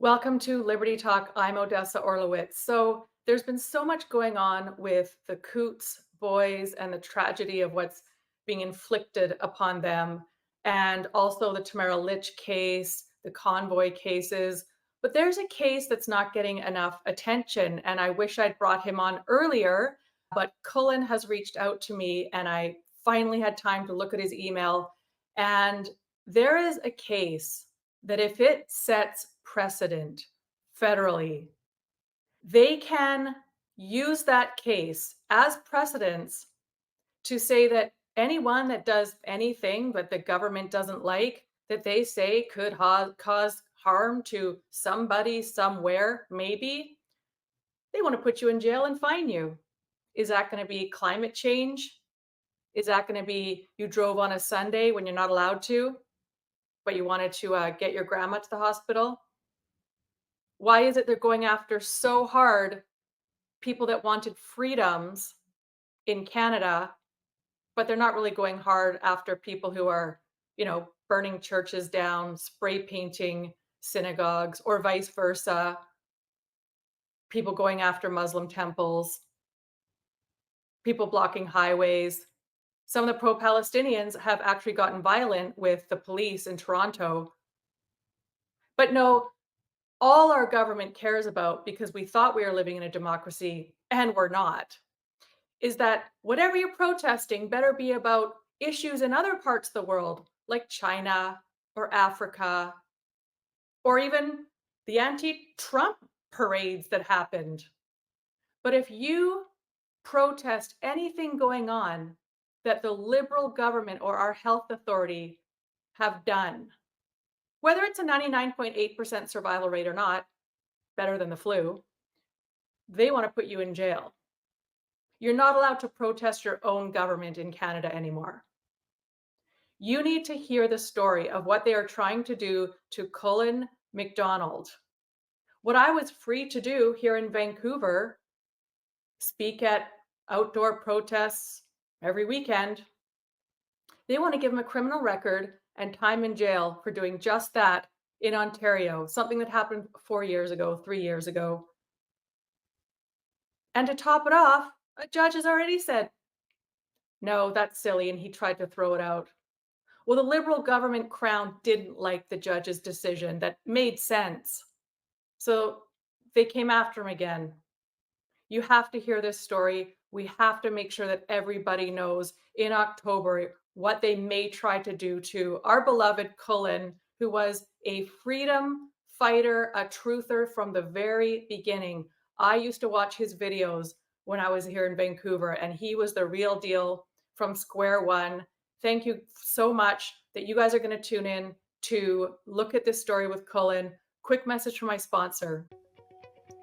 Welcome to Liberty Talk. I'm Odessa Orlowitz. So, there's been so much going on with the Coots boys and the tragedy of what's being inflicted upon them, and also the Tamara Litch case, the convoy cases. But there's a case that's not getting enough attention, and I wish I'd brought him on earlier. But Cullen has reached out to me, and I finally had time to look at his email. And there is a case that if it sets precedent federally, they can use that case as precedents to say that anyone that does anything that the government doesn't like, that they say could cause harm to somebody somewhere, maybe, they want to put you in jail and fine you. Is that going to be climate change? Is that going to be you drove on a Sunday when you're not allowed to, but you wanted to get your grandma to the hospital? Why is it they're going after so hard people that wanted freedoms in Canada, but they're not really going hard after people who are, burning churches down, spray painting synagogues, or vice versa, people going after Muslim temples, people blocking highways. Some of the pro-Palestinians have actually gotten violent with the police in Toronto. But no, all our government cares about, because we thought we were living in a democracy and we're not, is that whatever you're protesting better be about issues in other parts of the world, like China or Africa, or even the anti Trump parades that happened. But if you protest anything going on that the Liberal government or our health authority have done, whether it's a 99.8% survival rate or not, better than the flu, they want to put you in jail. You're not allowed to protest your own government in Canada anymore. You need to hear the story of what they are trying to do to Cullen McDonald. What I was free to do here in Vancouver, speak at outdoor protests every weekend, they want to give him a criminal record and time in jail for doing just that in Ontario, something that happened 4 years ago, 3 years ago. And to top it off, a judge has already said, no, that's silly, and he tried to throw it out. Well, the Liberal government crown didn't like the judge's decision that made sense. So they came after him again. You have to hear this story. We have to make sure that everybody knows in October what they may try to do to our beloved Cullen, who was a freedom fighter, a truther from the very beginning. I used to watch his videos when I was here in Vancouver, and he was the real deal from square one. Thank you so much that you guys are going to tune in to look at this story with Cullen. Quick message from my sponsor.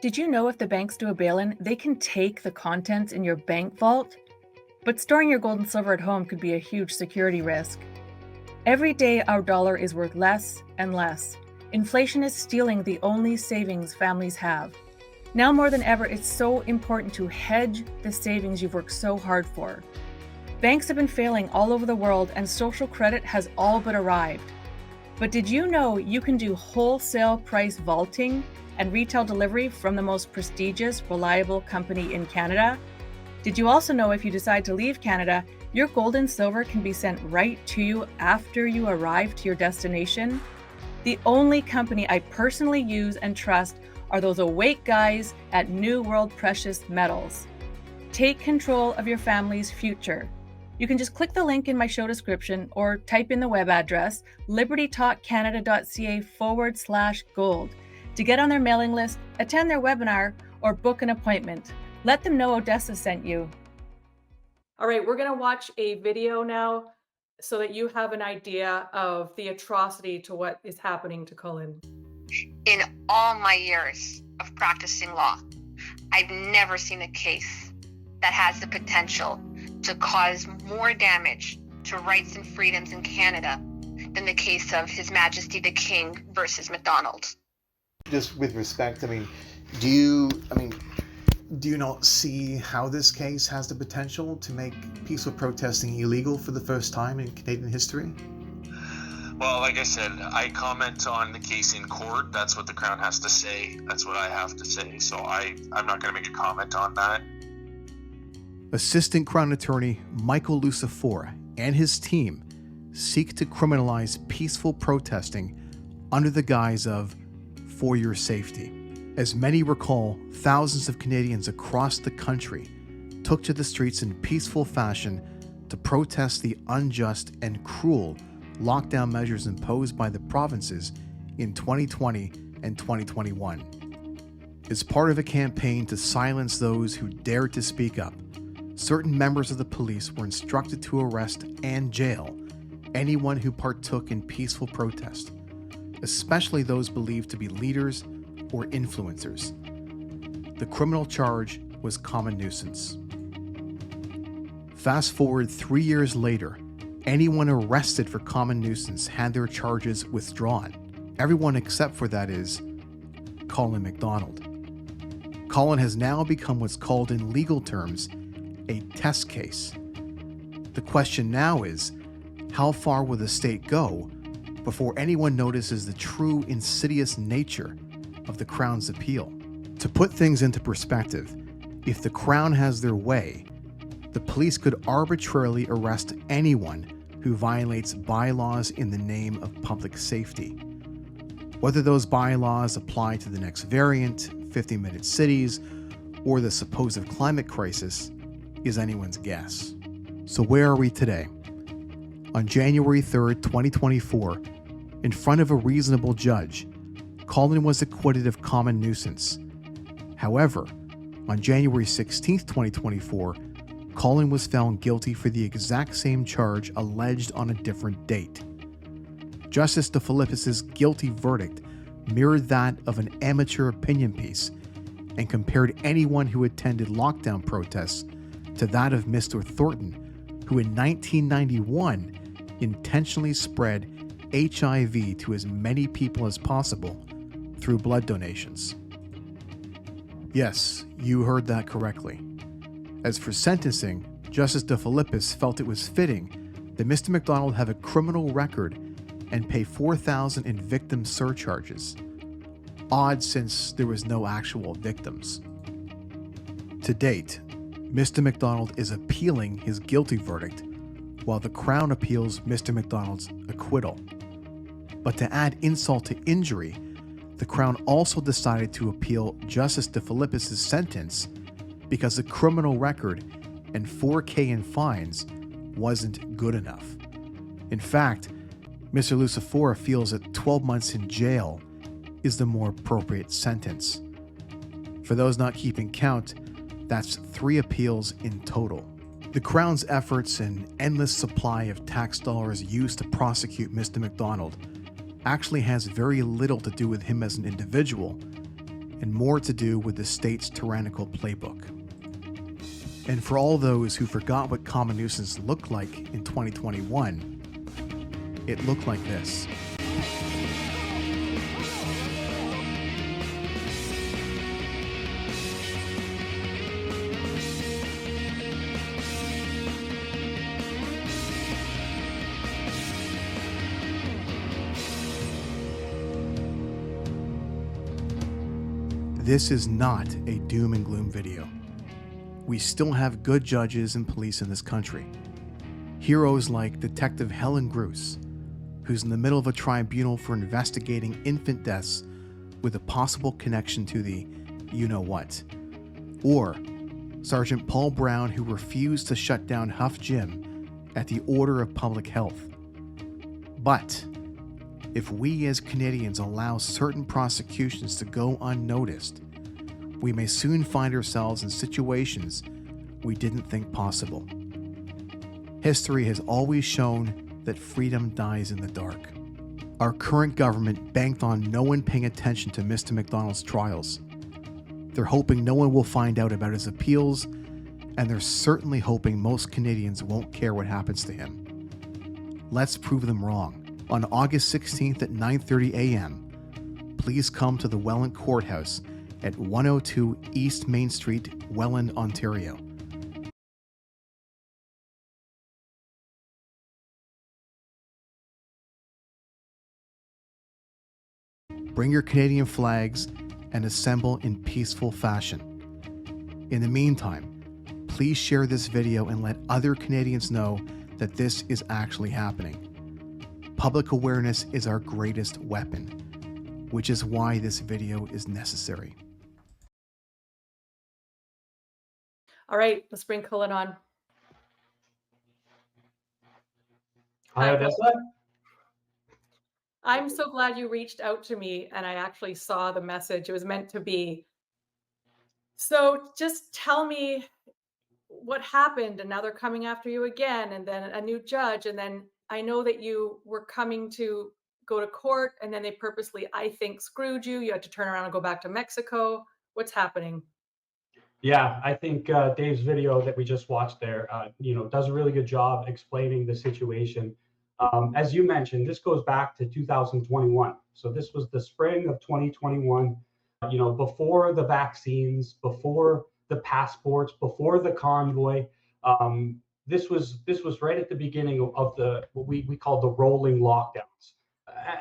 Did you know if the banks do a bail-in, they can take the contents in your bank vault? But storing your gold and silver at home could be a huge security risk. Every day, our dollar is worth less and less. Inflation is stealing the only savings families have. Now more than ever, it's so important to hedge the savings you've worked so hard for. Banks have been failing all over the world, and social credit has all but arrived. But did you know you can do wholesale price vaulting and retail delivery from the most prestigious, reliable company in Canada? Did you also know if you decide to leave Canada, your gold and silver can be sent right to you after you arrive to your destination? The only company I personally use and trust are those awake guys at New World Precious Metals. Take control of your family's future. You can just click the link in my show description or type in the web address libertytalkcanada.ca/gold to get on their mailing list, attend their webinar, or book an appointment. Let them know Odessa sent you. All right, we're going to watch a video now so that you have an idea of the atrocity to what is happening to Cullen. In all my years of practicing law, I've never seen a case that has the potential to cause more damage to rights and freedoms in Canada than the case of His Majesty the King versus McDonald. Just with respect, do you not see how this case has the potential to make peaceful protesting illegal for the first time in Canadian history? Well, like I said, I comment on the case in court. That's what the Crown has to say. That's what I have to say. So I'm not going to make a comment on that. Assistant Crown Attorney Michael Lucifora and his team seek to criminalize peaceful protesting under the guise of "for your safety." As many recall, thousands of Canadians across the country took to the streets in peaceful fashion to protest the unjust and cruel lockdown measures imposed by the provinces in 2020 and 2021. As part of a campaign to silence those who dared to speak up, certain members of the police were instructed to arrest and jail anyone who partook in peaceful protest, especially those believed to be leaders or influencers. The criminal charge was common nuisance. Fast forward 3 years later, anyone arrested for common nuisance had their charges withdrawn. Everyone except for, that is, Cullen McDonald. Cullen has now become what's called in legal terms a test case. The question now is, how far will the state go before anyone notices the true insidious nature of the Crown's appeal? To put things into perspective, if the Crown has their way, the police could arbitrarily arrest anyone who violates bylaws in the name of public safety. Whether those bylaws apply to the next variant, 50-minute cities, or the supposed climate crisis is anyone's guess. So where are we today? On January 3rd, 2024, in front of a reasonable judge, Cullen was acquitted of common nuisance. However, on January 16th, 2024, Cullen was found guilty for the exact same charge alleged on a different date. Justice DeFilippis' guilty verdict mirrored that of an amateur opinion piece and compared anyone who attended lockdown protests to that of Mr. Thornton, who in 1991 intentionally spread HIV to as many people as possible through blood donations. Yes, you heard that correctly. As for sentencing, Justice DeFilippis felt it was fitting that Mr. McDonald have a criminal record and pay $4,000 in victim surcharges. Odd, since there was no actual victims. To date, Mr. McDonald is appealing his guilty verdict, while the Crown appeals Mr. McDonald's acquittal. But to add insult to injury, the Crown also decided to appeal Justice DeFilippis' sentence because the criminal record and $4,000 in fines wasn't good enough. In fact, Mr. Lucifora feels that 12 months in jail is the more appropriate sentence. For those not keeping count, that's 3 appeals in total. The Crown's efforts and endless supply of tax dollars used to prosecute Mr. McDonald actually has very little to do with him as an individual and more to do with the state's tyrannical playbook. And for all those who forgot what common nuisance looked like in 2021, it looked like this. This is not a doom and gloom video. We still have good judges and police in this country. Heroes like Detective Helen Gruce, who's in the middle of a tribunal for investigating infant deaths with a possible connection to the you-know-what. Or Sergeant Paul Brown, who refused to shut down Huff Gym at the order of public health. But if we as Canadians allow certain prosecutions to go unnoticed, we may soon find ourselves in situations we didn't think possible. History has always shown that freedom dies in the dark. Our current government banked on no one paying attention to Mr. McDonald's trials. They're hoping no one will find out about his appeals, and they're certainly hoping most Canadians won't care what happens to him. Let's prove them wrong. On August 16th at 9:30 a.m., please come to the Welland Courthouse at 102 East Main Street, Welland, Ontario. Bring your Canadian flags and assemble in peaceful fashion. In the meantime, please share this video and let other Canadians know that this is actually happening. Public awareness is our greatest weapon, which is why this video is necessary. All right, let's bring Cullen on. Hi, Hi, Odessa. I'm so glad you reached out to me and I actually saw the message. It was meant to be. So just tell me what happened. And now they're coming after you again, and then a new judge. And then I know that you were coming to go to court, and then they purposely, I think, screwed you. You had to turn around and go back to Mexico. What's happening? Yeah, I think Dave's video that we just watched there, does a really good job explaining the situation. As you mentioned, this goes back to 2021. So this was the spring of 2021. Before the vaccines, before the passports, before the convoy. This was right at the beginning of the what we call the rolling lockdowns.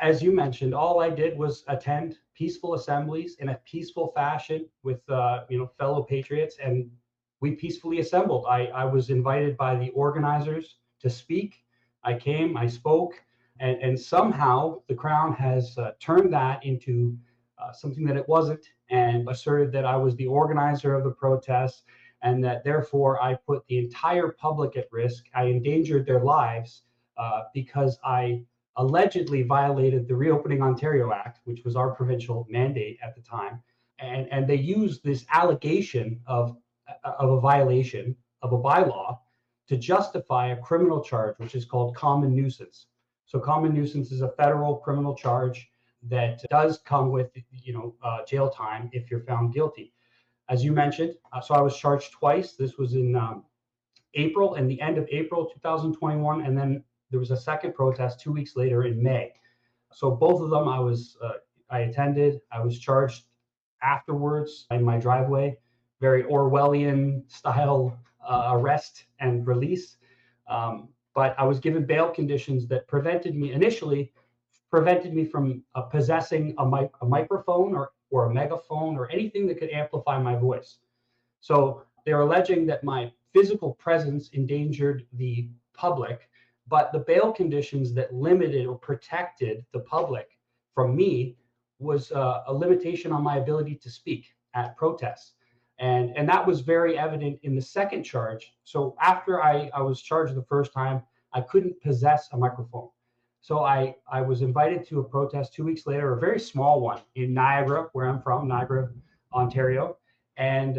As you mentioned, all I did was attend peaceful assemblies in a peaceful fashion with fellow patriots, and we peacefully assembled. I was invited by the organizers to speak. I came, I spoke, and somehow the Crown has turned that into something that it wasn't, and asserted that I was the organizer of the protests, and that therefore I put the entire public at risk. I endangered their lives because I allegedly violated the Reopening Ontario Act, which was our provincial mandate at the time. And they used this allegation of a violation of a bylaw to justify a criminal charge, which is called common nuisance. So common nuisance is a federal criminal charge that does come with jail time if you're found guilty. As you mentioned, so I was charged twice. This was in April and the end of April 2021, and then there was a second protest 2 weeks later in May. So both of them I attended. I was charged afterwards in my driveway, very Orwellian style arrest and release. But I was given bail conditions that prevented me from possessing a microphone or a megaphone or anything that could amplify my voice. So they're alleging that my physical presence endangered the public, but the bail conditions that limited or protected the public from me was a limitation on my ability to speak at protests. And that was very evident in the second charge. So after I was charged the first time, I couldn't possess a microphone. So I was invited to a protest 2 weeks later, a very small one in Niagara, where I'm from, Niagara, Ontario. And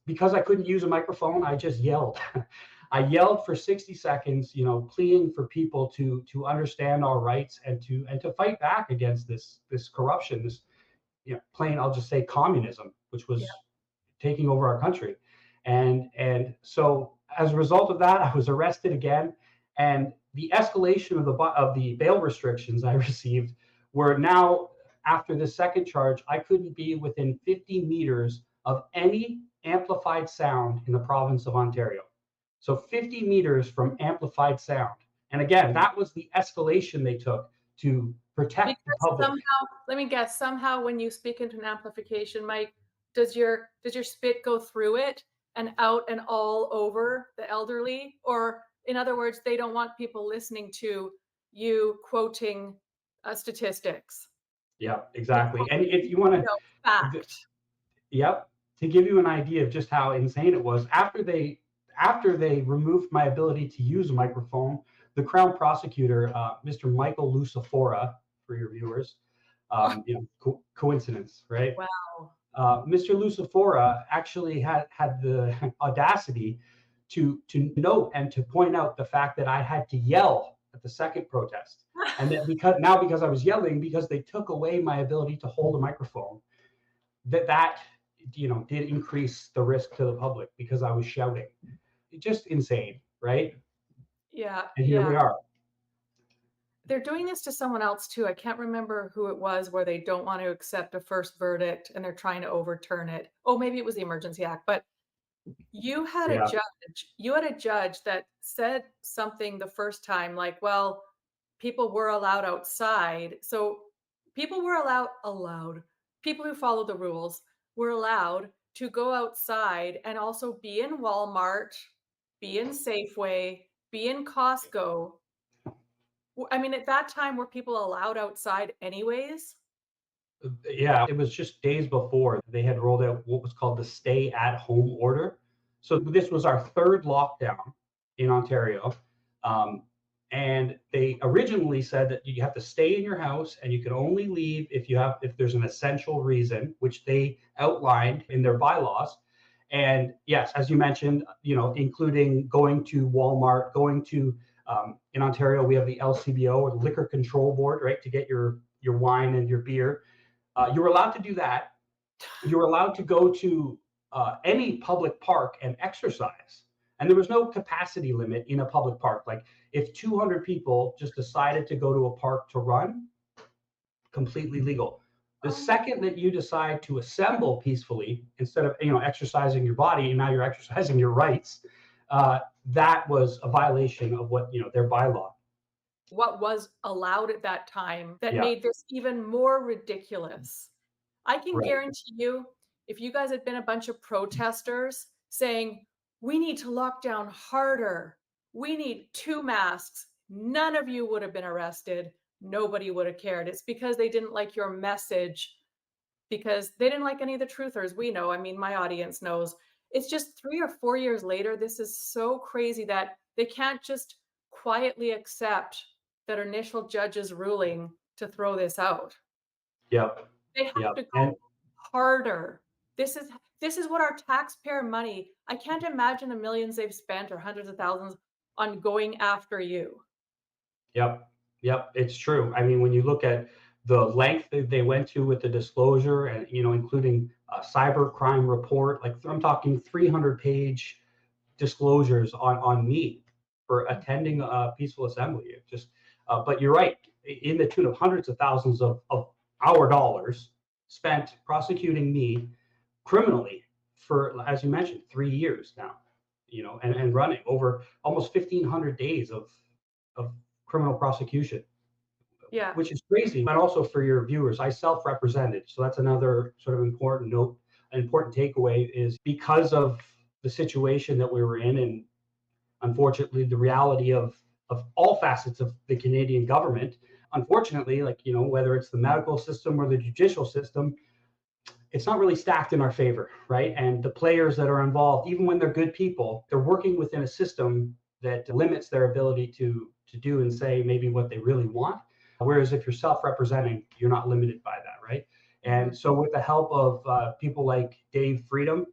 because I couldn't use a microphone, I just yelled. I yelled for 60 seconds, pleading for people to understand our rights and to fight back against this corruption, this plain, I'll just say, communism, which was taking over our country. And so as a result of that, I was arrested again, and the escalation of the bail restrictions I received were now, after the second charge, I couldn't be within 50 meters of any amplified sound in the province of Ontario. So 50 meters from amplified sound. And again, that was the escalation they took to protect the public. Let me guess, somehow when you speak into an amplification mic, does your spit go through it and out and all over the elderly? Or in other words, they don't want people listening to you quoting statistics. Yeah, exactly. And if you want to, fact. Yep. To give you an idea of just how insane it was, after they removed my ability to use a microphone, the Crown prosecutor, Mr. Michael Lucifora, for your viewers, coincidence, right? Wow. Mr. Lucifora actually had the audacity to note and to point out the fact that I had to yell at the second protest, and that because I was yelling, because they took away my ability to hold a microphone, that did increase the risk to the public because I was shouting. Just insane, right? Yeah. And here we are. They're doing this to someone else too. I can't remember who it was, where they don't want to accept a first verdict and they're trying to overturn it. Oh, maybe it was the Emergency Act, but you had a judge that said something the first time like, well, people were allowed outside. So People were allowed, people who followed the rules were allowed to go outside and also be in Walmart, be in Safeway, be in Costco. I mean, at that time, were people allowed outside anyways? Yeah, it was just days before they had rolled out what was called the stay at home order. So this was our third lockdown in Ontario. Um, and they originally said that you have to stay in your house and you can only leave if there's an essential reason, which they outlined in their bylaws. And yes, as you mentioned, including going to Walmart, going to in Ontario, we have the LCBO, or the Liquor Control Board, right, to get your wine and your beer. You were allowed to do that. You were allowed to go to any public park and exercise. And there was no capacity limit in a public park. Like if 200 people just decided to go to a park to run, completely legal. The second that you decide to assemble peacefully, instead of exercising your body, and now you're exercising your rights, that was a violation of what their bylaw. What was allowed at that time that Yeah, made this even more ridiculous? I can right. guarantee you, if you guys had been a bunch of protesters saying, we need to lock down harder, we need 2 masks, none of you would have been arrested. Nobody would have cared. It's because they didn't like your message, because they didn't like any of the truthers. We know, I mean, my audience knows. It's just 3 or 4 years later, this is so crazy that they can't just quietly accept that initial judge's ruling to throw this out. Yep. They have Yep. to And go harder. This is what our taxpayer money. I can't imagine the millions they've spent or hundreds of thousands on going after you. Yep. Yep. It's true. I mean, when you look at the length that they went to with the disclosure, and including a cyber crime report, like I'm talking 300-page disclosures on me for attending a peaceful assembly. It just, but you're right, in the tune of hundreds of thousands of our dollars spent prosecuting me criminally for, as you mentioned, 3 years now, and running over almost 1,500 days of criminal prosecution, Yeah. which is crazy. But also for your viewers, I self-represented. So that's another sort of important note, an important takeaway is because of the situation that we were in, and unfortunately the reality of all facets of the Canadian government, unfortunately, like, whether it's the medical system or the judicial system, it's not really stacked in our favor, right? And the players that are involved, even when they're good people, they're working within a system that limits their ability to do and say maybe what they really want. Whereas if you're self-representing, you're not limited by that, right? And so with the help of people like Dave Freedom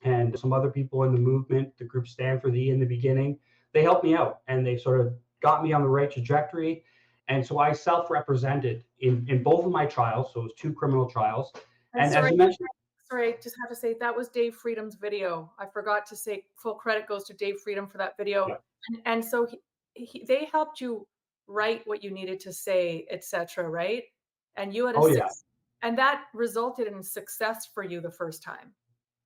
and some other people in the movement, the group Stand for Thee in the beginning, they helped me out and they sort of got me on the right trajectory. And so I self-represented in both of my trials. So it was 2 criminal trials. And as you mentioned, Sorry, I just have to say that was Dave Freedom's video. I forgot to say full credit goes to Dave Freedom for that video. yeah, And so they helped you write what you needed to say, etc., right? And you had oh yeah, and that resulted in success for you the first time.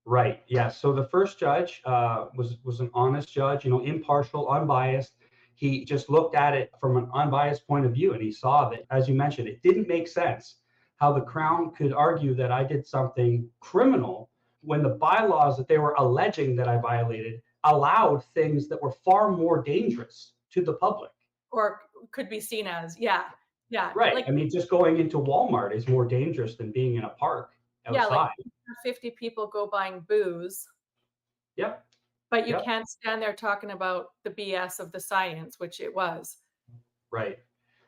right, yeah. So the first judge was an honest judge, impartial, unbiased. He just looked at it from an unbiased point of view, and he saw that, as you mentioned, it didn't make sense how the Crown could argue that I did something criminal when the bylaws that they were alleging that I violated allowed things that were far more dangerous to the public. Or could be seen as, yeah. Right. Like, I mean, just going into Walmart is more dangerous than being in a park yeah, like outside. 50 people go buying booze, Yep. but you Yep. can't stand there talking about the BS of the science, which it was. Right.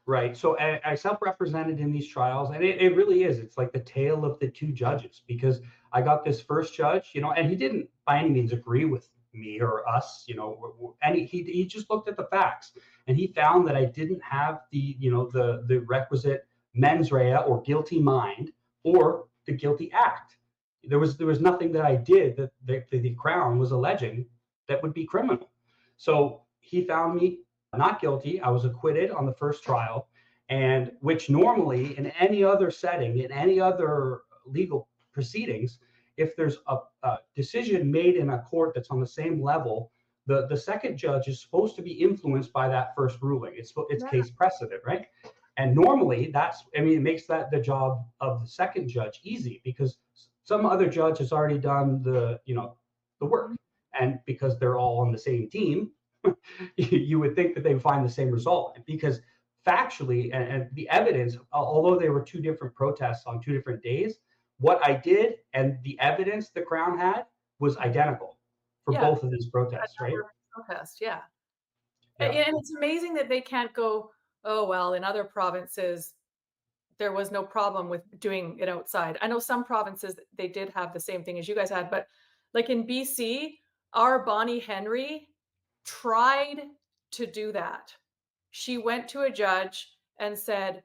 Right. So I self-represented in these trials, and it really is. It's like the tale of the 2 judges, because I got this first judge, and he didn't by any means agree with me or us, and he just looked at the facts, and he found that I didn't have the requisite mens rea or guilty mind or the guilty act. There was nothing that I did that the Crown was alleging that would be criminal. So he found me not guilty. I was acquitted on the first trial, and which normally in any other setting, in any other legal proceedings, if there's a decision made in a court that's on the same level, the second judge is supposed to be influenced by that first ruling. It's Yeah. case precedent, right? And normally it makes that the job of the second judge easy, because some other judge has already done the work. And because they're all on the same team, you would think that they would find the same result, because factually and the evidence, although there were two different protests on two different days, what I did and the evidence the Crown had was identical for Yeah. both of these protests, right? Protest, yeah. Yeah. And it's amazing that they can't go, oh, well, in other provinces, there was no problem with doing it outside. I know some provinces, they did have the same thing as you guys had, but like in BC, our Bonnie Henry tried to do that. She went to a judge and said,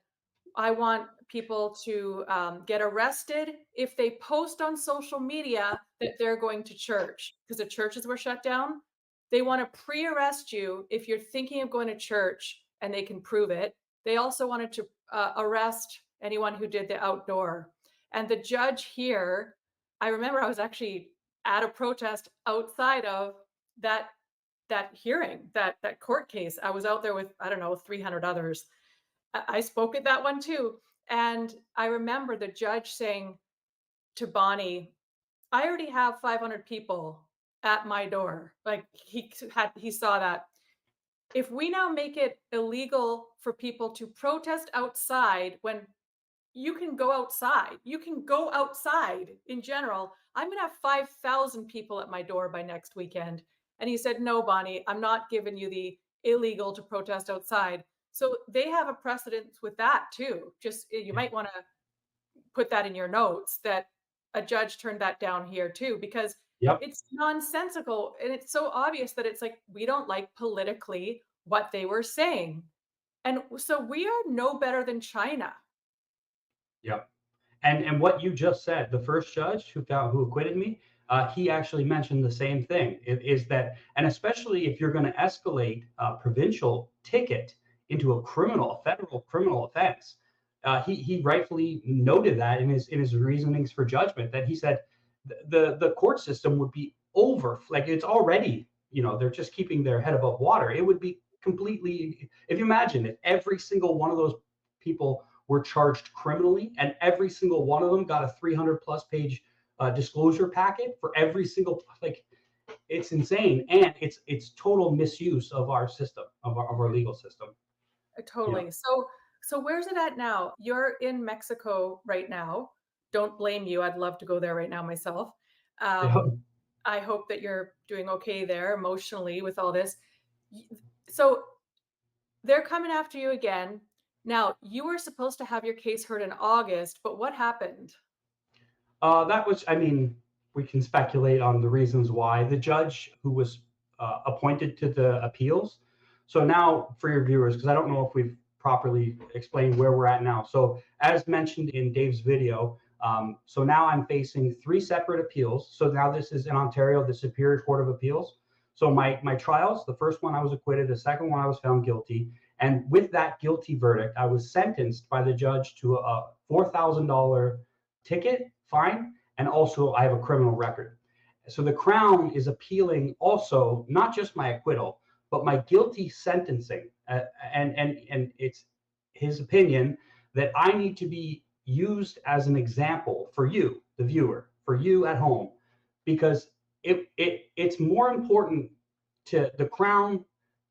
I want people to get arrested if they post on social media that they're going to church, because the churches were shut down. They want to pre-arrest you if you're thinking of going to church and they can prove it. They also wanted to arrest anyone who did the outdoor. And the judge here, I remember I was actually at a protest outside of that hearing, that court case. I was out there with, I don't know, 300 others. I spoke at that one too. And I remember the judge saying to Bonnie, I already have 500 people at my door. Like he saw that. If we now make it illegal for people to protest outside when you can go outside in general, I'm going to have 5,000 people at my door by next weekend. And he said, no, Bonnie, I'm not giving you the illegal to protest outside. So they have a precedent with that too. Just you might want to put that in your notes that a judge turned that down here too, because Yep. it's nonsensical. And it's so obvious that it's like, we don't like politically what they were saying. And so we are no better than China. Yep. And what you just said, the first judge who acquitted me, he actually mentioned the same thing. Is that, and especially if you're going to escalate a provincial ticket into a federal criminal offense, he rightfully noted that in his reasonings for judgment, that he said the court system would be over, like it's already, they're just keeping their head above water. It would be completely, if you imagine if every single one of those people were charged criminally, and every single one of them got a 300 plus page disclosure packet for every single, like, it's insane. And it's total misuse of our system, of our legal system. Totally. Yeah. So where's it at now? You're in Mexico right now. Don't blame you. I'd love to go there right now myself. Yeah. I hope that you're doing okay there emotionally with all this. So they're coming after you again. Now, you were supposed to have your case heard in August, but what happened? That was, I mean, we can speculate on the reasons why. The judge who was appointed to the appeals. So now, for your viewers, because I don't know if we've properly explained where we're at now. So as mentioned in Dave's video, so now I'm facing 3 separate appeals. So now this is in Ontario, the Superior Court of Appeals. So my trials, the first one I was acquitted, the second one I was found guilty. And with that guilty verdict, I was sentenced by the judge to a $4,000 ticket, fine, and also I have a criminal record. So the Crown is appealing also not just my acquittal, but my guilty sentencing. And it's his opinion that I need to be used as an example for you, the viewer, for you at home, because it's more important to the Crown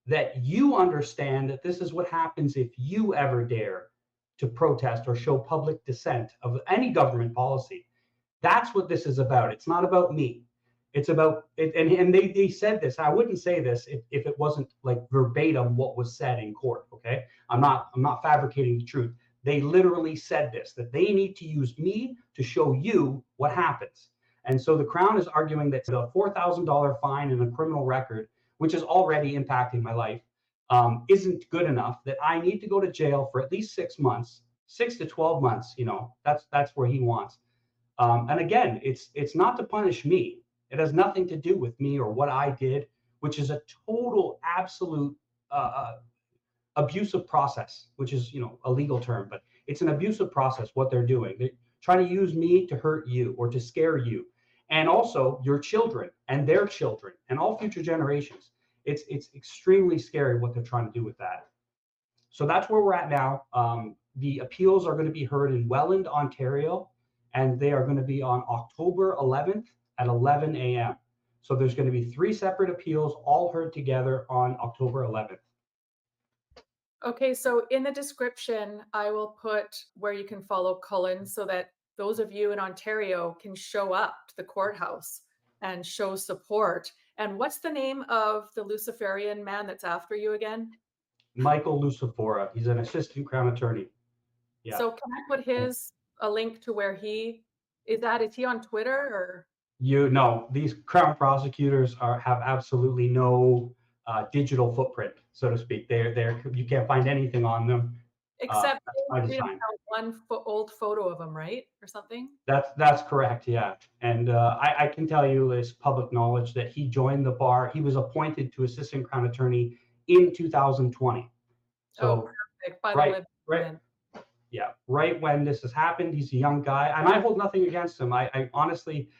that you understand that this is what happens if you ever dare to protest or show public dissent of any government policy. That's what this is about. It's not about me. It's about it. And they said this. I wouldn't say this if it wasn't like verbatim what was said in court. Okay. I'm not fabricating the truth. They literally said this, that they need to use me to show you what happens. And so the Crown is arguing that the $4,000 fine and a criminal record, which is already impacting my life, isn't good enough, that I need to go to jail for at least 6 months, 6 to 12 months. That's where he wants. And again, it's not to punish me. It has nothing to do with me or what I did, which is a total, absolute abusive process, which is, a legal term, but it's an abusive process, what they're doing. They're trying to use me to hurt you or to scare you, and also your children and their children and all future generations. It's extremely scary what they're trying to do with that. So that's where we're at now. The appeals are going to be heard in Welland, Ontario, and they are going to be on October 11th at 11 a.m. So there's going to be 3 separate appeals all heard together on October 11th. Okay, so in the description, I will put where you can follow Cullen so that those of you in Ontario can show up to the courthouse and show support. And what's the name of the Luciferian man that's after you again? Michael Lucifora, he's an assistant crown attorney. Yeah. So can I put a link to where he is at? Is he on Twitter or? These crown prosecutors have absolutely no digital footprint, so to speak. They're you can't find anything on them. Except by we design. have one old photo of him, right? Or something? That's correct, yeah. And I can tell you, it's public knowledge that he joined the bar. He was appointed to assistant crown attorney in 2020. So perfect. By right, the right, yeah, right when this has happened. He's a young guy, and I hold nothing against him. I honestly,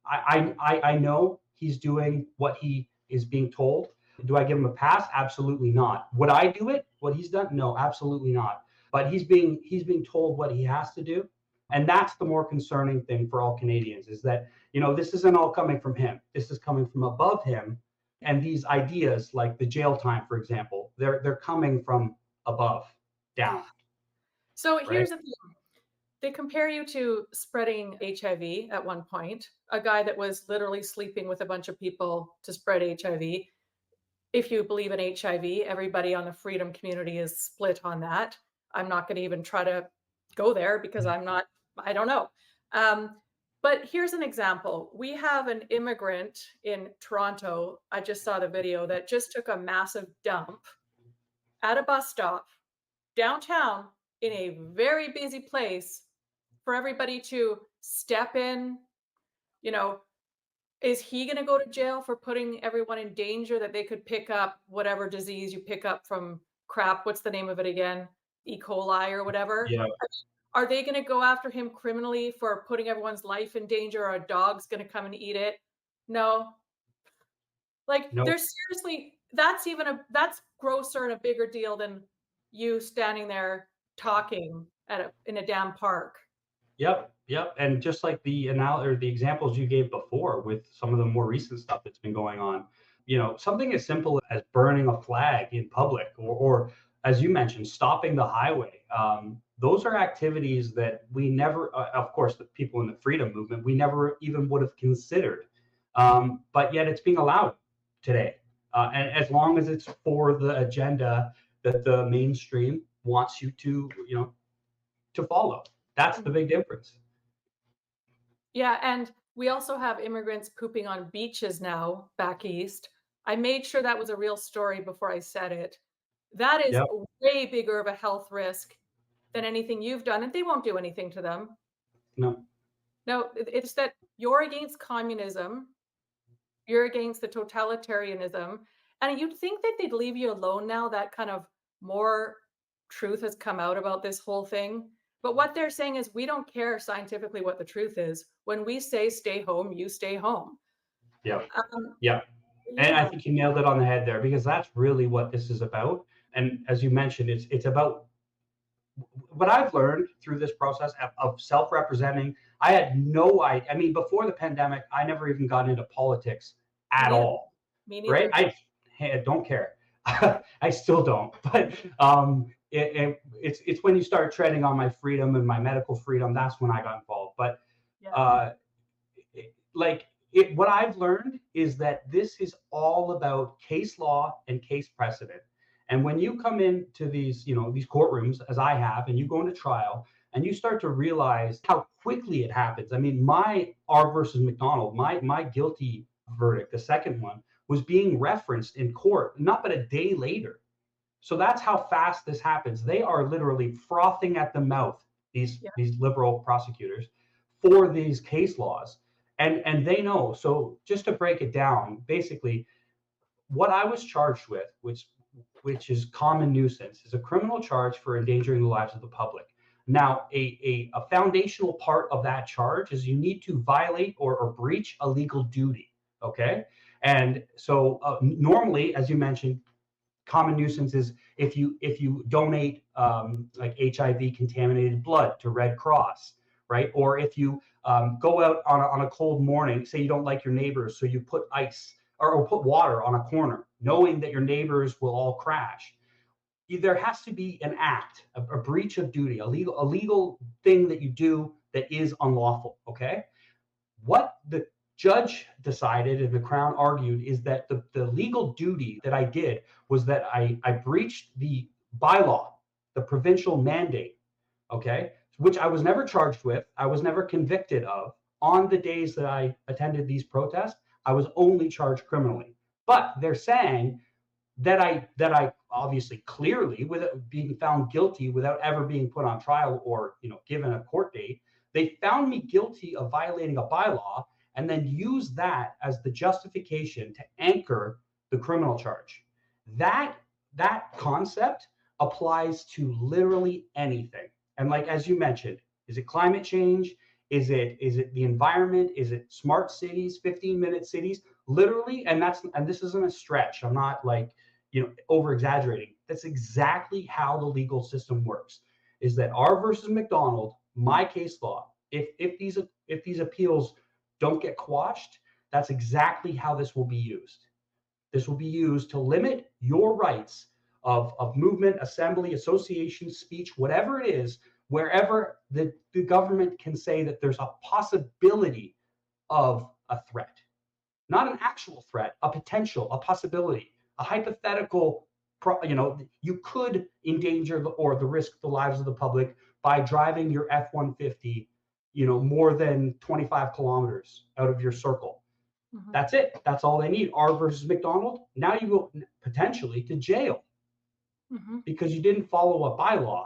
I know he's doing what he is being told. Do I give him a pass? Absolutely not. Would I do it? What he's done? No, absolutely not. But he's being told what he has to do. And that's the more concerning thing for all Canadians, is that, this isn't all coming from him. This is coming from above him. And these ideas like the jail time, for example, they're coming from above down. So here's the thing. They compare you to spreading HIV at one point, a guy that was literally sleeping with a bunch of people to spread HIV. If you believe in HIV, everybody on the freedom community is split on that. I'm not going to even try to go there because I don't know. But here's an example. We have an immigrant in Toronto. I just saw the video that just took a massive dump at a bus stop downtown in a very busy place for everybody to step in. Is he going to go to jail for putting everyone in danger that they could pick up whatever disease you pick up from crap? What's the name of it again? E. coli or whatever? Yeah. Are they going to go after him criminally for putting everyone's life in danger, or a dog's going to come and eat it? No. Nope. There's seriously, that's grosser and a bigger deal than you standing there talking in a damn park. Yep. And just like the examples you gave before with some of the more recent stuff that's been going on, something as simple as burning a flag in public, or as you mentioned, stopping the highway. Those are activities that we never, of course, the people in the freedom movement, we never even would have considered. But yet it's being allowed today. And as long as it's for the agenda that the mainstream wants you to follow. That's the big difference. Yeah, and we also have immigrants pooping on beaches now back east. I made sure that was a real story before I said it. That is way bigger of a health risk than anything you've done, and they won't do anything to them. No, it's that you're against communism, you're against the totalitarianism, and you'd think that they'd leave you alone now that kind of more truth has come out about this whole thing. But what they're saying is, we don't care scientifically what the truth is. When we say stay home, you stay home. Yeah. And I think you nailed it on the head there, because that's really what this is about. And as you mentioned, it's about what I've learned through this process of self-representing. I had no idea. I mean, before the pandemic, I never even got into politics at all. Me neither. Right? I don't care. I still don't. But it's when you start treading on my freedom and my medical freedom, that's when I got involved. But what I've learned is that this is all about case law and case precedent. And when you come into these courtrooms, as I have, and you go into trial, and you start to realize how quickly it happens. I mean, my R versus McDonald, my guilty verdict, the second one, was being referenced in court, not but a day later. So that's how fast this happens. They are literally frothing at the mouth, these liberal prosecutors, for these case laws. And they know. So just to break it down, basically, what I was charged with, which is common nuisance, is a criminal charge for endangering the lives of the public. Now, a foundational part of that charge is you need to violate or breach a legal duty. Okay. And so normally, as you mentioned, common nuisance is if you donate like HIV contaminated blood to Red Cross, right? Or if you go out on a cold morning, say you don't like your neighbors, so you put ice or put water on a corner, knowing that your neighbors will all crash. There has to be an act, a breach of duty, a legal thing that you do that is unlawful. Okay, what the judge decided and the Crown argued is that the legal duty that I did was that I breached the bylaw, the provincial mandate, okay, which I was never charged with, I was never convicted of. On the days that I attended these protests, I was only charged criminally. But they're saying that I obviously clearly, without being found guilty without ever being put on trial or given a court date, they found me guilty of violating a bylaw and then used that as the justification to anchor the criminal charge. That concept applies to literally anything. And like as you mentioned, is it climate change? Is it the environment? Is it smart cities, 15-minute cities? Literally, and this isn't a stretch. I'm not like over exaggerating. That's exactly how the legal system works. Is that R versus McDonald, my case law? If these appeals don't get quashed, that's exactly how this will be used. This will be used to limit your rights of movement, assembly, association, speech, whatever it is, wherever the government can say that there's a possibility of a threat. Not an actual threat, a potential, a possibility, a hypothetical, you could endanger or the risk the lives of the public by driving your F-150, more than 25 kilometers out of your circle. Mm-hmm. That's it. That's all they need. R versus McDonald. Now you go potentially to jail because you didn't follow a bylaw.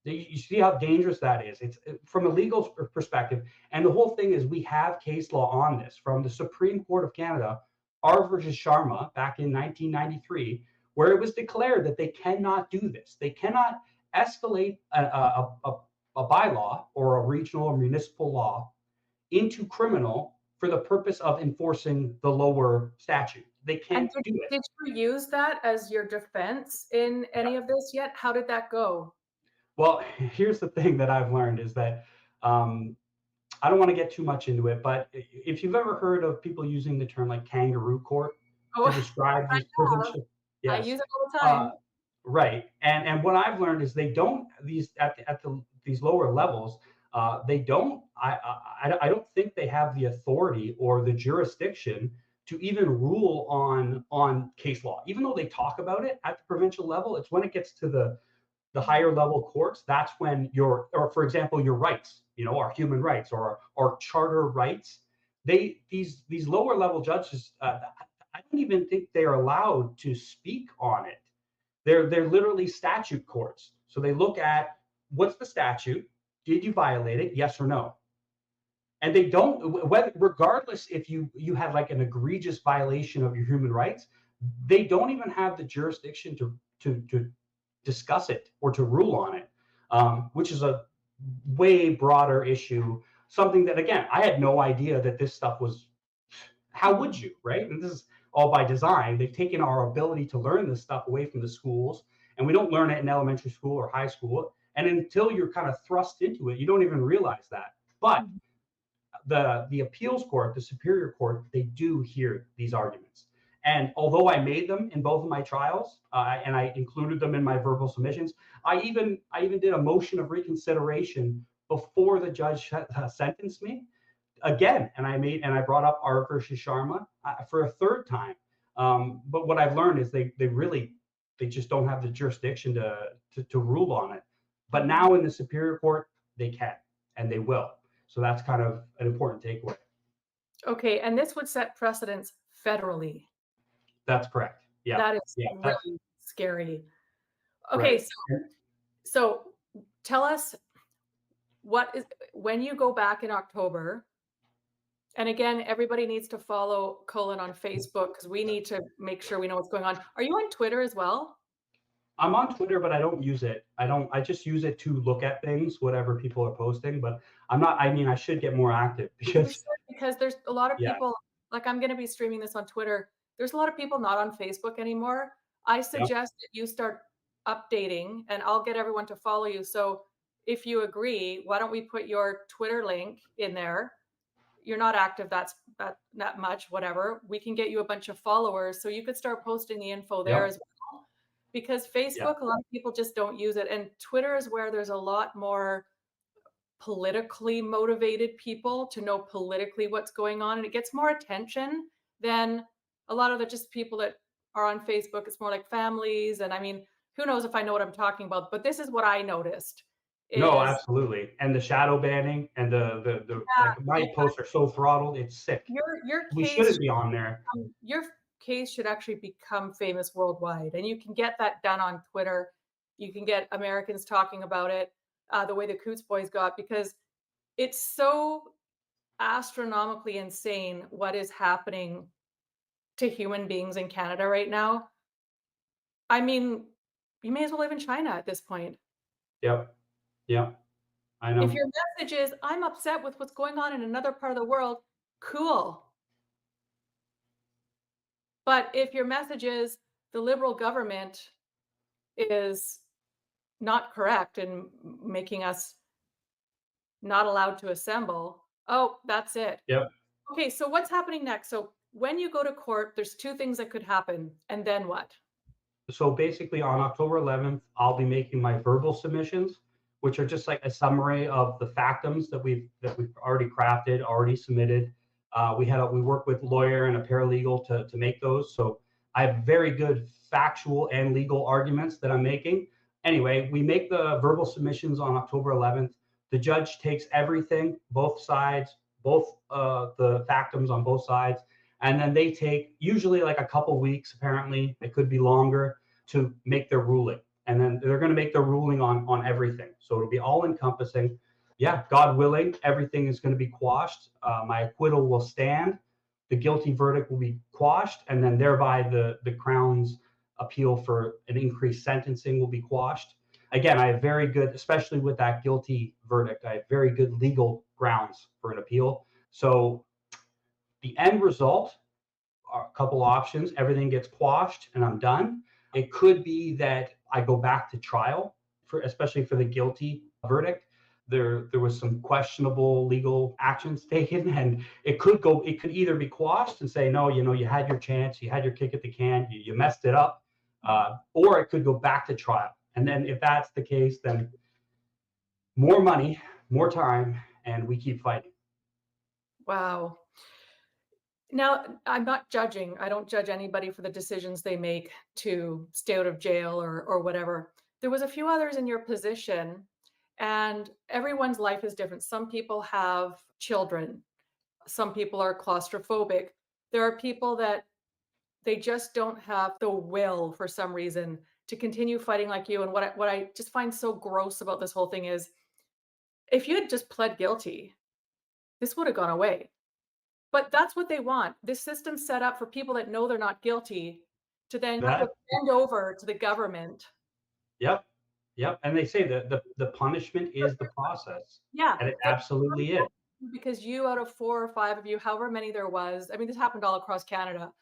You see how dangerous that is. It's from a legal perspective. And the whole thing is we have case law on this from the Supreme Court of Canada, R versus Sharma back in 1993, where it was declared that they cannot do this. They cannot escalate a bylaw or a regional or municipal law into criminal for the purpose of enforcing the lower statute. They can't do it. Did you use that as your defense in any of this yet? How did that go? Well, here's the thing that I've learned is that I don't want to get too much into it, but if you've ever heard of people using the term like kangaroo court to describe these provincial, I use it all the time. Right, and what I've learned is they don't these lower levels. They don't. I don't think they have the authority or the jurisdiction to even rule on case law. Even though they talk about it at the provincial level, it's when it gets to the higher level courts, that's when for example, your rights, our human rights or charter rights, these lower level judges, I don't even think they're allowed to speak on it. They're literally statute courts. So they look at what's the statute, did you violate it, yes or no? And they don't, regardless if you have like an egregious violation of your human rights, they don't even have the jurisdiction to discuss it or to rule on it, which is a way broader issue. Something that, again, I had no idea that this stuff was, how would you, right? And this is all by design. They've taken our ability to learn this stuff away from the schools, and we don't learn it in elementary school or high school. And until you're kind of thrust into it, you don't even realize that. But the appeals court, the superior court, they do hear these arguments. And although I made them in both of my trials, and I included them in my verbal submissions, I even did a motion of reconsideration before the judge sentenced me again. And I brought up R versus Sharma for a third time. But what I've learned is they just don't have the jurisdiction to rule on it. But now in the superior court, they can and they will. So that's kind of an important takeaway. Okay, and this would set precedents federally. That's correct. Yeah. That is really scary. Okay, right. So tell us when you go back in October, and again, everybody needs to follow Cullen on Facebook because we need to make sure we know what's going on. Are you on Twitter as well? I'm on Twitter, but I don't use it. I just use it to look at things, whatever people are posting, but I should get more active because there's a lot of people, like I'm going to be streaming this on Twitter. There's a lot of people not on Facebook anymore. I Yeah. suggest that you start updating, and I'll get everyone to follow you. So if you agree, why don't we put your Twitter link in there? You're not active that much, whatever. We can get you a bunch of followers so you could start posting the info there Yep. as well. Because Yeah. Facebook, a lot of people just don't use it. And Twitter is where there's a lot more politically motivated people to know politically what's going on, and it gets more attention than a lot of the just people that are on Facebook. It's more like families, and I mean, who knows if I know what I'm talking about, but this is what I noticed No, is absolutely. And the shadow banning and the yeah, like my posts are so throttled, it's sick. your We case shouldn't be on there. your case should actually become famous worldwide, and you can get that done on Twitter. You can get Americans talking about it, the way the Coots boys got, because it's so astronomically insane what is happening to human beings in Canada right now. I mean, you may as well live in China at this point. Yep. Yep. I If know. your message is, I'm upset with what's going on in another part of the world, cool. But if your message is, the liberal government is not correct in making us not allowed to assemble, oh, that's it. Yep. Okay, so what's happening next? So when you go to court, there's two things that could happen. And then what? So basically, on October 11th, I'll be making my verbal submissions, which are just like a summary of the factums that we've already crafted, already submitted. We work with lawyer and a paralegal to make those. So I have very good factual and legal arguments that I'm making. Anyway, we make the verbal submissions on October 11th. The judge takes everything, both sides, both the factums on both sides, and then they take usually like a couple weeks. Apparently, it could be longer to make their ruling. And then they're going to make their ruling on everything. So it'll be all encompassing. Yeah, God willing, everything is going to be quashed. My acquittal will stand. The guilty verdict will be quashed. And then thereby the Crown's appeal for an increased sentencing will be quashed. Again, I have very good, especially with that guilty verdict, I have very good legal grounds for an appeal. So the end result are a couple options. Everything gets quashed and I'm done. It could be that I go back to trial, especially for the guilty verdict. There was some questionable legal actions taken, and it could either be quashed and say, no, you had your chance, you had your kick at the can, you messed it up, or it could go back to trial. And then if that's the case, then more money, more time, and we keep fighting. Wow. Now, I'm not judging. I don't judge anybody for the decisions they make to stay out of jail or whatever. There was a few others in your position, and everyone's life is different. Some people have children. Some people are claustrophobic. There are people that they just don't have the will for some reason to continue fighting like you. And what I just find so gross about this whole thing is if you had just pled guilty, this would have gone away. But that's what they want. This system's set up for people that know they're not guilty to then have to That bend over to the government. Yep. Yep. And they say that the punishment is the process. Yeah, And it they're absolutely is. because you out of 4 or 5 of you, however many there was, I mean, this happened all across Canada.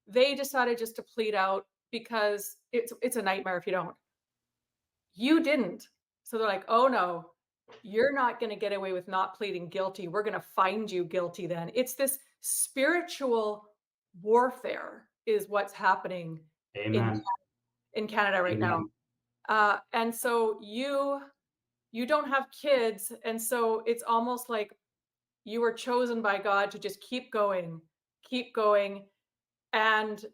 They decided just to plead out because it's a nightmare if you don't. You didn't. So they're like, "Oh no, you're not gonna get away with not pleading guilty. We're gonna find you guilty then." It's this spiritual warfare is what's happening in Amen. in Canada right now. Amen. And so you don't have kids, and so it's almost like you were chosen by God to just keep going, and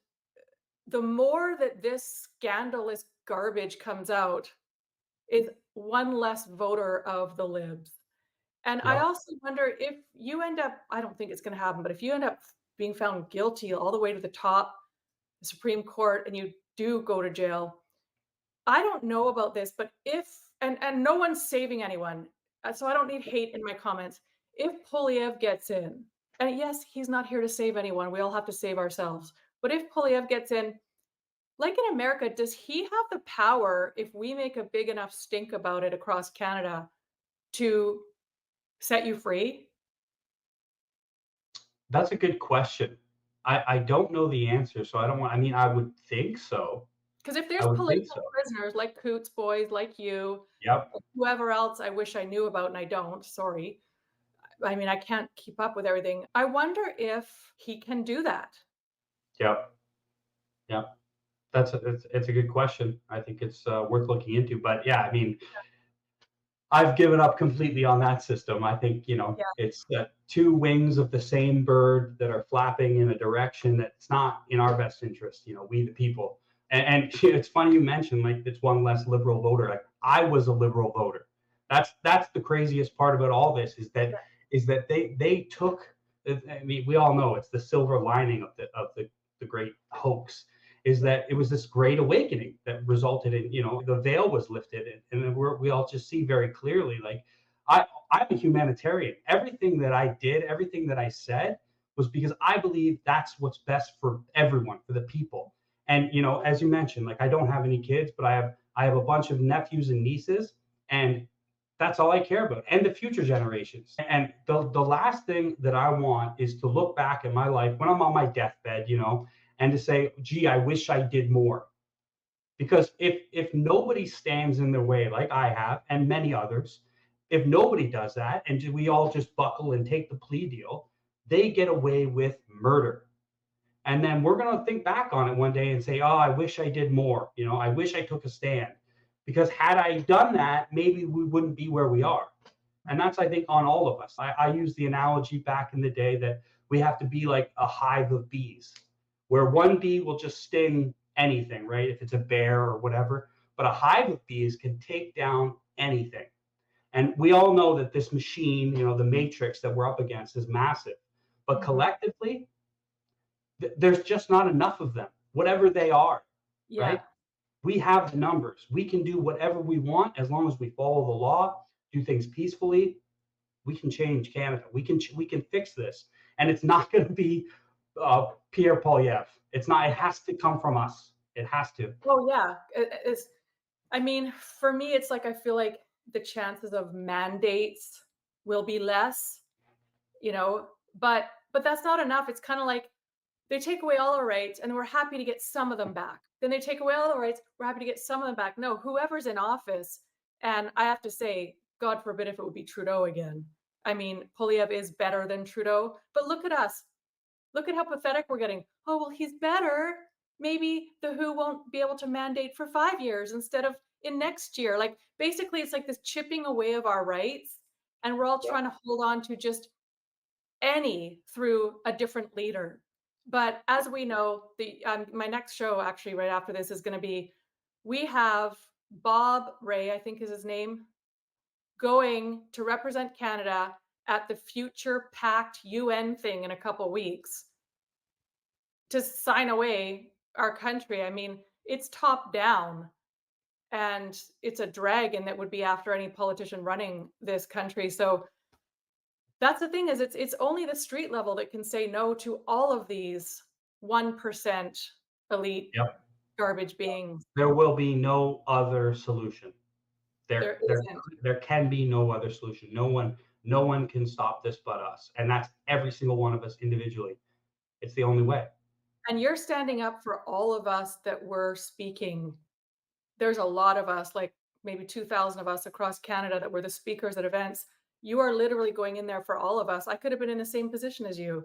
the more that this scandalous garbage comes out, is one less voter of the libs. And I Yep. also wonder if you end up, I don't think it's going to happen, but if you end up being found guilty all the way to the top, the Supreme Court, and you do go to jail, I don't know about this, but if, and no one's saving anyone, so I don't need hate in my comments. If Polyev gets in, and yes, he's not here to save anyone, we all have to save ourselves. But if Polyev gets in, like in America, does he have the power, if we make a big enough stink about it across Canada, to set you free? That's a good question. I don't know the answer, so I don't want. I mean, I would think so. Because if I there's would think political so. prisoners like Coots boys, like you, Yep. whoever else I wish I knew about and I don't, sorry. I mean, I can't keep up with everything. I wonder if he can do that. Yep. Yep. It's a good question. I think it's worth looking into. But yeah, I mean, I've given up completely on that system. I think, Yeah. it's two wings of the same bird that are flapping in a direction that's not in our best interest, we the people. And it's funny you mentioned like it's one less liberal voter. Like I was a liberal voter. That's the craziest part about all this is that they took. I mean, we all know it's the silver lining of the great hoax is that it was this great awakening that resulted in, the veil was lifted, and we all just see very clearly, like, I'm a humanitarian. Everything that I did, everything that I said was because I believe that's what's best for everyone, for the people. And, as you mentioned, like I don't have any kids, but I have a bunch of nephews and nieces, and that's all I care about, and the future generations. And the last thing that I want is to look back at my life when I'm on my deathbed, and to say, gee, I wish I did more. Because if nobody stands in their way like I have and many others, if nobody does that and we all just buckle and take the plea deal, they get away with murder. And then we're going to think back on it one day and say, oh, I wish I did more. I wish I took a stand. Because had I done that, maybe we wouldn't be where we are. And that's, I think, on all of us. I use the analogy back in the day that we have to be like a hive of bees, where one bee will just sting anything, right? If it's a bear or whatever. But a hive of bees can take down anything. And we all know that this machine, the matrix that we're up against is massive. But collectively, there's just not enough of them, whatever they are, Yeah. right? We have the numbers. We can do whatever we want as long as we follow the law, do things peacefully. We can change Canada. We can fix this, and it's not going to be Pierre Poilievre. It's not. It has to come from us. It has to. Oh, yeah. It's, I mean, for me, it's like I feel like the chances of mandates will be less, but that's not enough. It's kind of like they take away all our rights and we're happy to get some of them back. Then they take away all the rights, we're happy to get some of them back. No, whoever's in office, and I have to say, God forbid if it would be Trudeau again. I mean, Polyev is better than Trudeau, but look at us. Look at how pathetic we're getting. Oh, well, he's better. Maybe the WHO won't be able to mandate for 5 years instead of in next year. Like basically it's like this chipping away of our rights, and we're all trying to hold on to just any through a different leader. But as we know, the my next show actually right after this is going to be, we have Bob Ray, I think is his name, going to represent Canada at the future pact UN thing in a couple weeks to sign away our country. I mean, it's top down, and it's a dragon that would be after any politician running this country. So that's the thing, is it's only the street level that can say no to all of these 1% elite Yep. garbage beings. There will be no other solution. There isn't. There can be no other solution. No one can stop this but us, and that's every single one of us individually. It's the only way. And you're standing up for all of us that were speaking. There's a lot of us, like maybe 2,000 of us across Canada that were the speakers at events. You are literally going in there for all of us. I could have been in the same position as you.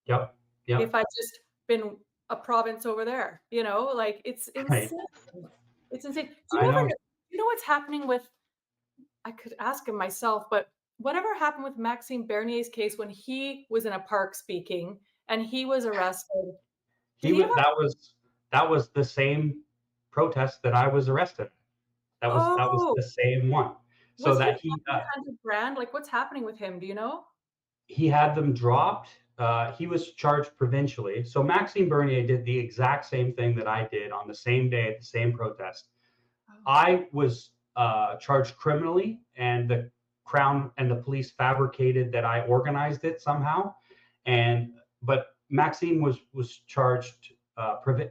Yep. If I'd just been a province over there, like it's insane. Right. It's insane. I know. Do you know what's happening with, I could ask him myself, but whatever happened with Maxime Bernier's case when he was in a park speaking and he was arrested? That was the same protest that I was arrested. That was the same one. So Was that he 100 grand? Like what's happening with him? Do you know? he had them dropped. He was charged provincially. So Maxime Bernier did the exact same thing that I did on the same day at the same protest. I was charged criminally, and the Crown and the police fabricated that I organized it somehow. But Maxime was charged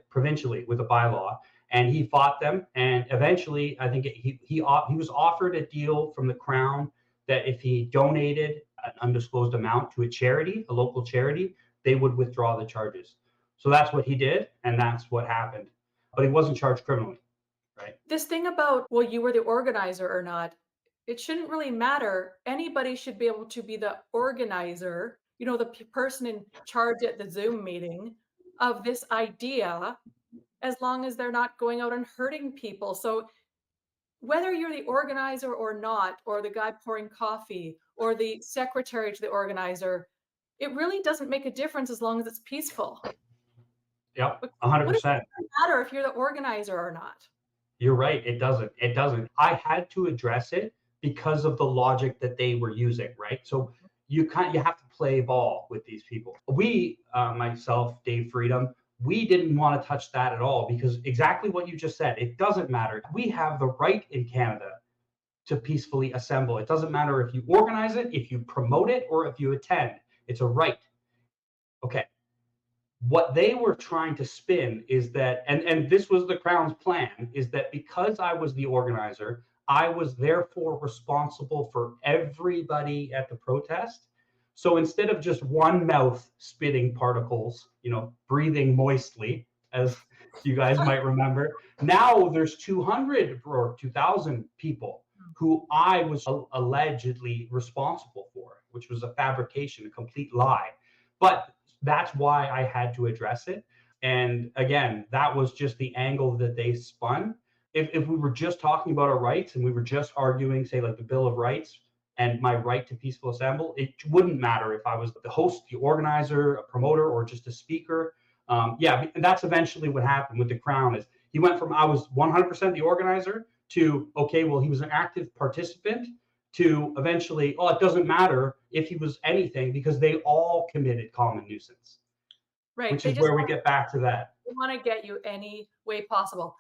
provincially with a bylaw, and he fought them. And eventually, I think he was offered a deal from the Crown that if he donated an undisclosed amount to a charity, a local charity, they would withdraw the charges. So that's what he did, and that's what happened. But he wasn't charged criminally, right? This thing about, well, you were the organizer or not, it shouldn't really matter. Anybody should be able to be the organizer, the person in charge at the Zoom meeting of this idea, as long as they're not going out and hurting people. So whether you're the organizer or not, or the guy pouring coffee, or the secretary to the organizer, it really doesn't make a difference as long as it's peaceful. Yep, What does 100%. it matter if you're the organizer or not? You're right. It doesn't. It doesn't. I had to address it because of the logic that they were using, right? So you have to play ball with these people. We, myself, Dave Freedom, we didn't want to touch that at all because exactly what you just said. It doesn't matter. We have the right in Canada to peacefully assemble. It doesn't matter if you organize it, if you promote it, or if you attend. It's a right. Okay. What they were trying to spin is that, and this was the Crown's plan, is that because I was the organizer, I was therefore responsible for everybody at the protest. So instead of just one mouth spitting particles, breathing moistly, as you guys might remember, now there's 200 or 2,000 people who I was allegedly responsible for, which was a fabrication, a complete lie. But that's why I had to address it. And again, that was just the angle that they spun. If we were just talking about our rights and we were just arguing, say, like the Bill of Rights and my right to peaceful assemble, it wouldn't matter if I was the host, the organizer, a promoter, or just a speaker. And that's eventually what happened with the Crown is he went from I was 100% the organizer to, okay, well, he was an active participant to eventually, it doesn't matter if he was anything because they all committed common nuisance. Right. Which is where we get back to that. They want to get you any way possible.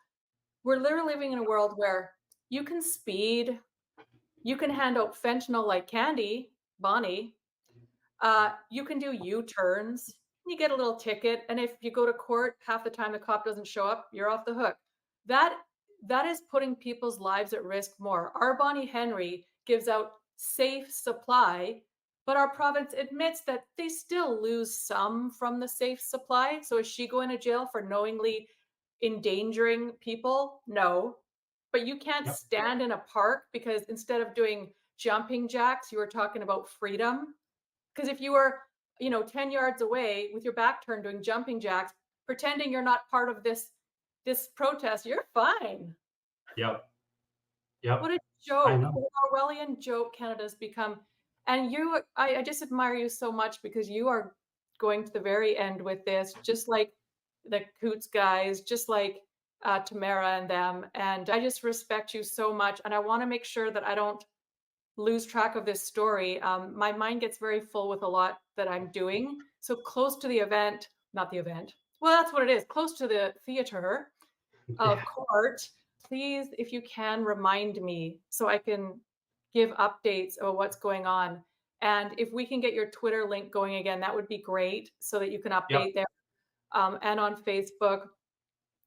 We're literally living in a world where you can speed, you can hand out fentanyl like candy, Bonnie. You can do U-turns, you get a little ticket, and if you go to court, half the time the cop doesn't show up, you're off the hook. That is putting people's lives at risk more. Our Bonnie Henry gives out safe supply, but our province admits that they still lose some from the safe supply. So is she going to jail for knowingly endangering people? No. But you can't stand in a park because instead of doing jumping jacks, you were talking about freedom. Because if you were, 10 yards away with your back turned doing jumping jacks, pretending you're not part of this protest, you're fine. Yep. What a joke. What an Orwellian joke Canada's become. And I just admire you so much because you are going to the very end with this, just like the Coots guys, just like Tamara and them. And I just respect you so much. And I want to make sure that I don't lose track of this story. My mind gets very full with a lot that I'm doing. So close to the event, not the event. Well, that's what it is. Close to the theater of court. Please, if you can, remind me so I can give updates of what's going on. And if we can get your Twitter link going again, that would be great so that you can update there. And on Facebook.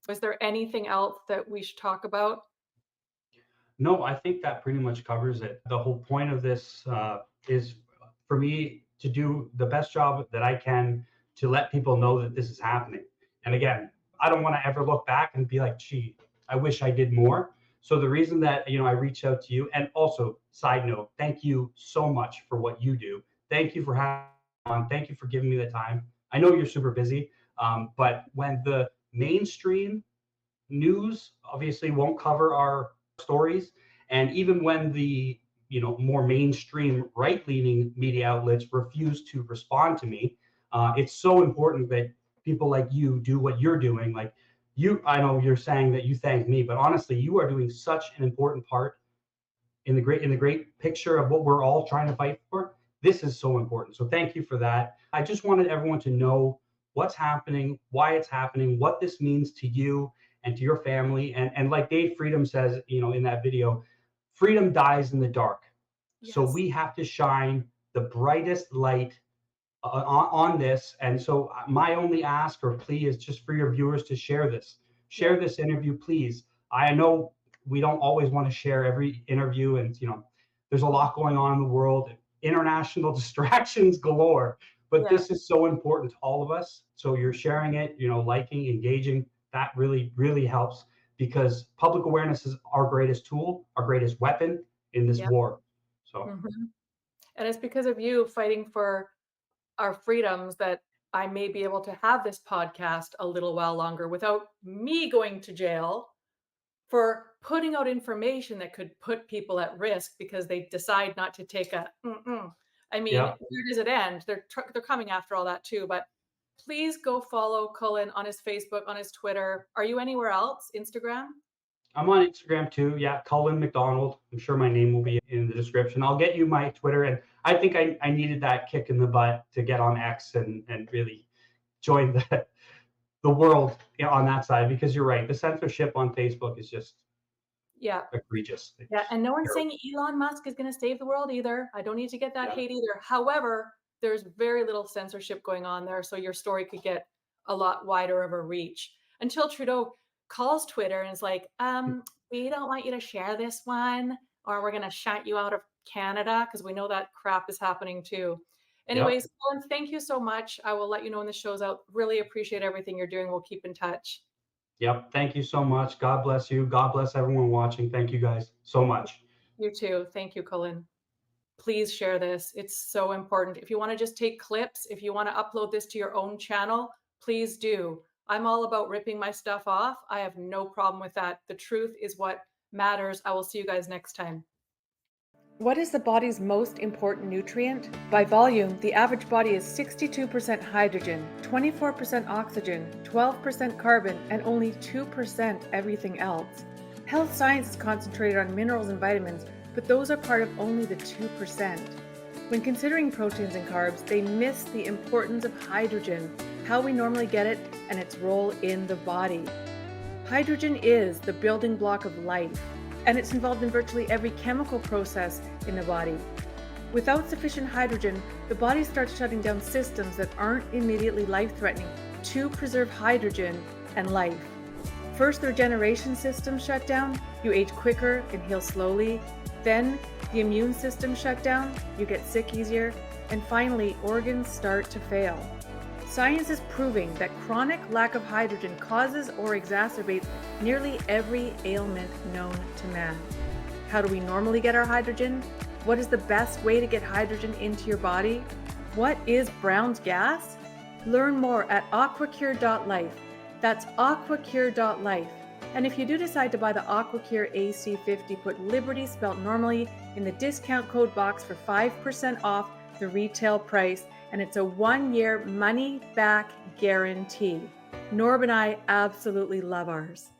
Was there anything else that we should talk about? No, I think that pretty much covers it. The whole point of this is for me to do the best job that I can to let people know that this is happening. And again, I don't want to ever look back and be like, gee, I wish I did more. So the reason that, I reached out to you, and also side note, thank you so much for what you do. Thank you for having me on. Thank you for giving me the time. I know you're super busy, but when the mainstream news obviously won't cover our stories, and even when the more mainstream right-leaning media outlets refuse to respond to me, it's so important that people like you do what you're doing. Like I know you're saying that you thank me, but honestly, you are doing such an important part in the great picture of what we're all trying to fight for. This is so important. So thank you for that. I just wanted everyone to know what's happening, why it's happening, what this means to you and to your family. And like Dave Freedom says, in that video, freedom dies in the dark. Yes. So we have to shine the brightest light on this. And so my only ask or plea is just for your viewers to share this interview, please. I know we don't always want to share every interview, and there's a lot going on in the world, international distractions galore, But Yeah. this is so important to all of us. So you're sharing it, liking, engaging. That really, really helps because public awareness is our greatest tool, our greatest weapon in this Yeah. war. So, Hmm. And it's because of you fighting for our freedoms that I may be able to have this podcast a little while longer without me going to jail for putting out information that could put people at risk because they decide not to take a mm-mm. I mean, yeah, where does it end? They're coming after all that too, but please go follow Cullen on his Facebook, on his Twitter. Are you anywhere else? Instagram? I'm on Instagram too. Yeah, Cullen McDonald. I'm sure my name will be in the description. I'll get you my Twitter. And I think I needed that kick in the butt to get on X and really join the world on that side because you're right. The censorship on Facebook is just Yeah. egregious. Yeah, It's and no one's terrible. saying Elon Musk is gonna save the world either. I don't need to get that Yeah. hate either. However, there's very little censorship going on there, so your story could get a lot wider of a reach. Until Trudeau calls Twitter and is like, we don't want you to share this one, or we're gonna shut you out of Canada, because we know that crap is happening too. Yep. Anyways, Colin, thank you so much. I will let you know when the show's out. Really appreciate everything you're doing. We'll keep in touch. Yep. Thank you so much. God bless you. God bless everyone watching. Thank you guys so much. You too. Thank you, Colin. Please share this. It's so important. If you want to just take clips, if you want to upload this to your own channel, please do. I'm all about ripping my stuff off. I have no problem with that. The truth is what matters. I will see you guys next time. What is the body's most important nutrient? By volume, the average body is 62% hydrogen, 24% oxygen, 12% carbon, and only 2% everything else. Health science is concentrated on minerals and vitamins, but those are part of only the 2%. When considering proteins and carbs, they miss the importance of hydrogen, how we normally get it, and its role in the body. Hydrogen is the building block of life, and it's involved in virtually every chemical process in the body. Without sufficient hydrogen, the body starts shutting down systems that aren't immediately life-threatening to preserve hydrogen and life. First, the regeneration system shut down, you age quicker and heal slowly. Then, the immune system shut down, you get sick easier. And finally, organs start to fail. Science is proving that chronic lack of hydrogen causes or exacerbates nearly every ailment known to man. How do we normally get our hydrogen? What is the best way to get hydrogen into your body? What is Brown's gas? Learn more at aquacure.life. That's aquacure.life. And if you do decide to buy the AquaCure AC50, put Liberty spelled normally in the discount code box for 5% off the retail price, and it's a 1-year money-back guarantee. Norb and I absolutely love ours.